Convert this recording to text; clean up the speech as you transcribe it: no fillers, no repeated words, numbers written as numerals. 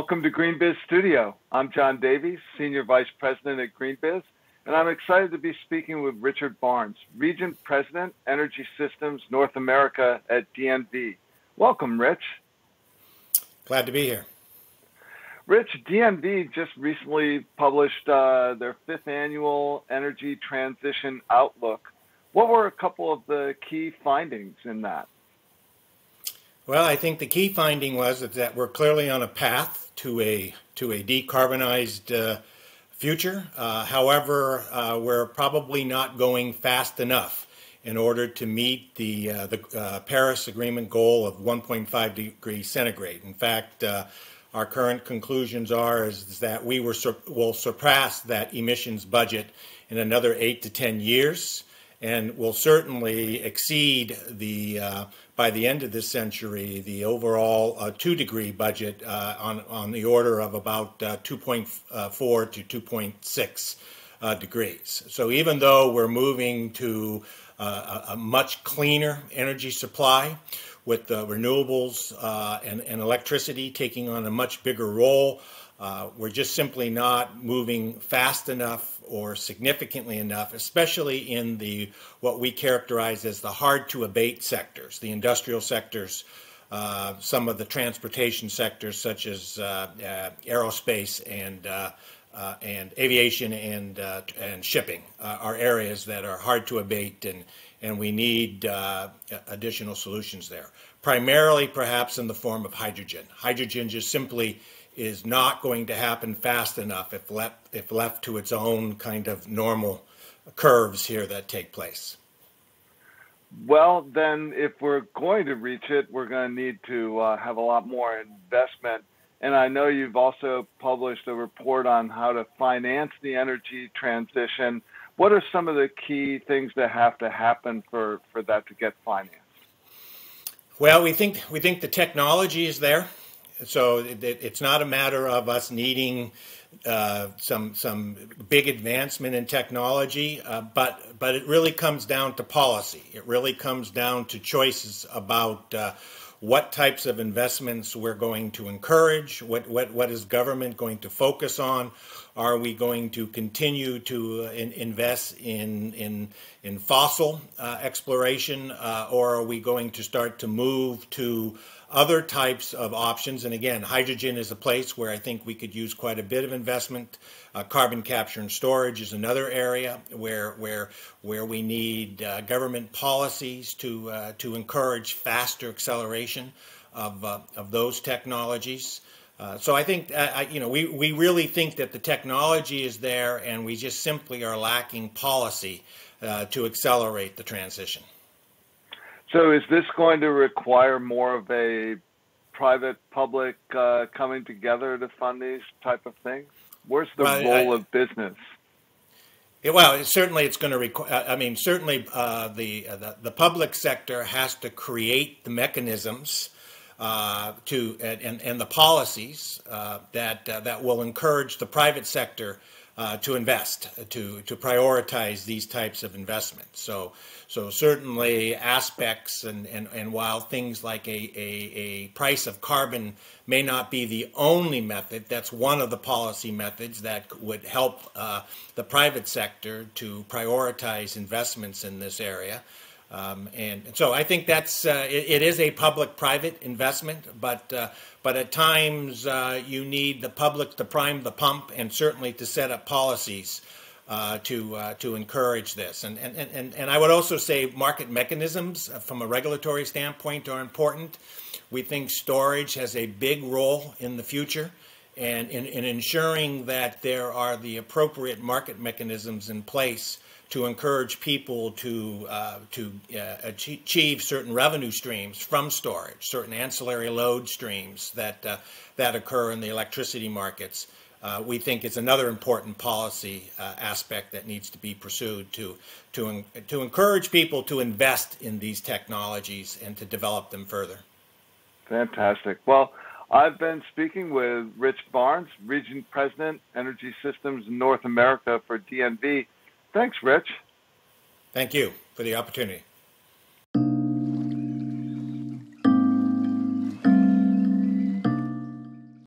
Welcome to GreenBiz Studio. I'm John Davies, Senior Vice President at GreenBiz, and I'm excited to be speaking with Richard Barnes, Region President, Energy Systems North America at DNV. Welcome, Rich. Glad to be here. Rich, DNV just recently published their 5th annual Energy Transition Outlook. What were a couple of the key findings in that? Well, I think the key finding was that we're clearly on a path to a decarbonized future. However, we're probably not going fast enough in order to meet the Paris Agreement goal of 1.5 degrees centigrade. In fact, our current conclusions is that we will surpass that emissions budget in another 8 to 10 years, and will certainly exceed by the end of this century the overall 2-degree budget on the order of about 2.4 to 2.6 degrees. So even though we're moving to a much cleaner energy supply, with renewables and electricity taking on a much bigger role, we're just simply not moving fast enough or significantly enough, especially in what we characterize as the hard-to-abate sectors, the industrial sectors, some of the transportation sectors such as aerospace and aviation and shipping are areas that are hard to abate, and we need additional solutions there. Primarily, perhaps, in the form of hydrogen. Hydrogen just simply is not going to happen fast enough if left to its own kind of normal curves here that take place. Well, then, if we're going to reach it, we're going to need to have a lot more investment. And I know you've also published a report on how to finance the energy transition. What are some of the key things that have to happen for that to get financed? Well, we think the technology is there. So it's not a matter of us needing some big advancement in technology, but it really comes down to policy. It really comes down to choices about what types of investments we're going to encourage, what is government going to focus on. Are we going to continue to invest in fossil exploration, or are we going to start to move to other types of options? And again, hydrogen is a place where I think we could use quite a bit of investment. Carbon capture and storage is another area where we need government policies to encourage faster acceleration of those technologies. So I think we really think that the technology is there, and we just simply are lacking policy to accelerate the transition. So is this going to require more of a private-public coming together to fund these type of things? Where's the role of business? Well, certainly it's going to require. I mean, certainly the public sector has to create the mechanisms and the policies that will encourage the private sector to invest, to prioritize these types of investments. So certainly aspects, and while things like a price of carbon may not be the only method, that's one of the policy methods that would help the private sector to prioritize investments in this area. And so I think that's it is a public-private investment, but at times you need the public to prime the pump, and certainly to set up policies to encourage this. And I would also say market mechanisms from a regulatory standpoint are important. We think storage has a big role in the future, and in ensuring that there are the appropriate market mechanisms in place to encourage people to achieve certain revenue streams from storage, certain ancillary load streams that occur in the electricity markets. We think it's another important policy aspect that needs to be pursued to encourage people to invest in these technologies and to develop them further. Fantastic. Well, I've been speaking with Rich Barnes, Region President, Energy Systems North America for DNV. Thanks, Rich. Thank you for the opportunity.